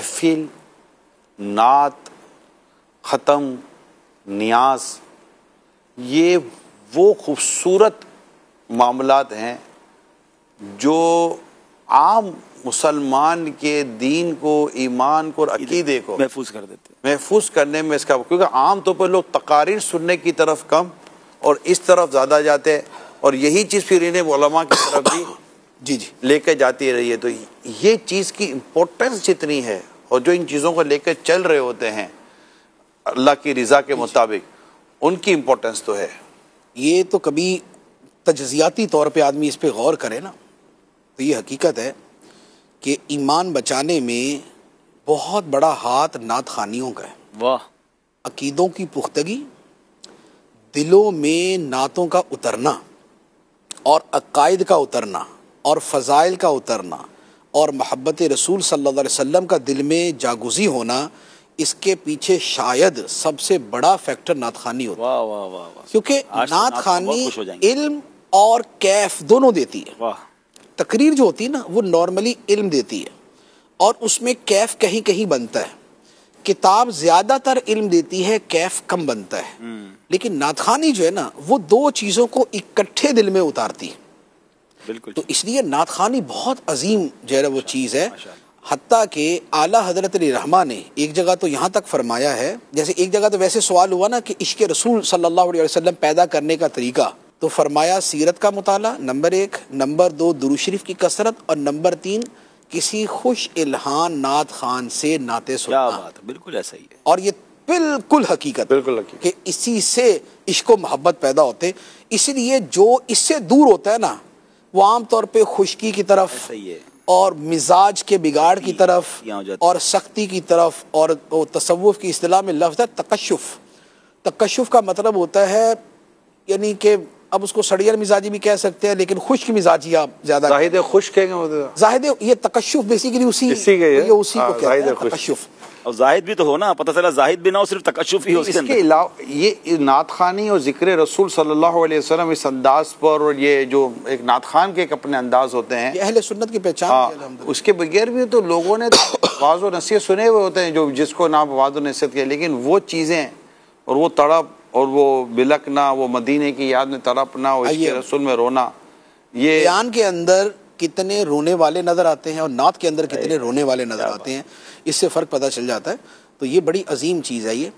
महफिल, नात, ख़त्म, नियाज, ये वो खूबसूरत मामलात हैं जो आम मुसलमान के दीन को, ईमान को और अकीदे को महफूज कर देते हैं, महफूज करने में इसका, क्योंकि आम तौर पर लोग तकारीर सुनने की तरफ कम और इस तरफ ज़्यादा जाते हैं, और यही चीज़ फिर इन्हें उलमा की तरफ भी जी जी लेकर जाती रही है। तो ये चीज़ की इम्पोर्टेंस जितनी है और जो इन चीज़ों को लेकर चल रहे होते हैं अल्लाह की रज़ा के मुताबिक, उनकी इम्पोर्टेंस तो है। ये तो कभी तजज़ियाती तौर पे आदमी इस पे गौर करे ना, तो ये हकीकत है कि ईमान बचाने में बहुत बड़ा हाथ नात खानियों का है। वाह। अकीदों की पुख्तगी, दिलों में नातों का उतरना और अकायद का उतरना और फ़ज़ाइल का उतरना और मोहब्बत रसूल सल्लल्लाहु अलैहि वसल्लम का दिल में जागुज़ी होना, इसके पीछे शायद सबसे बड़ा फैक्टर नात खानी होता है। वाह वाह वाह वाह। क्योंकि आज तो नात खानी खुश हो जाएंगे। इल्म और कैफ दोनों देती है। वाह। तकरीर जो होती है ना, वो नॉर्मली इल्म देती है और उसमें कैफ कहीं कहीं बनता है। किताब ज़्यादातर इल्म देती है, कैफ कम बनता है। लेकिन नात खानी जो है ना, वो दो चीज़ों को इकट्ठे दिल में उतारती है। बिल्कुल। तो इसलिए नात खानी बहुत अजीम जो है वो चीज़ है। हत्ता के आला हज़रत अली रहमा ने एक जगह तो यहाँ तक फरमाया है, जैसे एक जगह तो वैसे सवाल हुआ ना कि इश्क़ रसूल सल्लल्लाहु अलैहि वसल्लम पैदा करने का तरीका, तो फरमाया सीरत का मुताला नंबर 1, नंबर 2 दुरूद शरीफ की कसरत, और नंबर 3 किसी खुश इल्हान नात खान से नाते सुनना। क्या बात है, बिल्कुल ऐसा ही है। और ये बिल्कुल हकीकत, बिल्कुल हकीकत कि इसी से इश्क व मोहब्बत पैदा होते। इसलिए जो इससे दूर होता है ना, वो आम तौर पे खुश्की की तरफ, सही है, और मिजाज के बिगाड़ की तरफ और सख्ती की तरफ, और तसव्वुफ की इस्तिलाह में लफ्ज़ है तकश्शुफ। तकश्शुफ का मतलब होता है, यानी कि अब उसको सड़ियर मिजाजी भी कह सकते हैं, लेकिन खुश्क मिजाजी आप ज़्यादा जाहिद खुश कहेंगे, जाहिद ये तकश्शुफ बेसिकली उसी को कहते हैं तकश्शुफ। और जाहिद भी तो हो ना, पता चला जाहिद भी ना हो, सिर्फ तकश्शुफ ही हो। इसके अलावा ये नात खानी और जिक्र रसूल सल्लल्लाहु अलैहि वसल्लम इस अंदाज पर, और ये जो एक नात खान के एक अपने अंदाज होते हैं, ये अहले सुन्नत की पहचान। उसके बगैर भी तो लोगों ने वाज़ व नसीहत सुने हुए होते हैं, जो जिसको ना वाज़ व नसीहत के, लेकिन वो चीज़ें और वो तड़प और वो बिलकना, वो मदीने की याद में तड़पना और इसके रसूल में रोना, ये बयान के अंदर कितने रोने वाले नज़र आते हैं और नात के अंदर कितने रोने वाले नज़र आते हैं, इससे फ़र्क पता चल जाता है। तो ये बड़ी अजीम चीज़ है ये।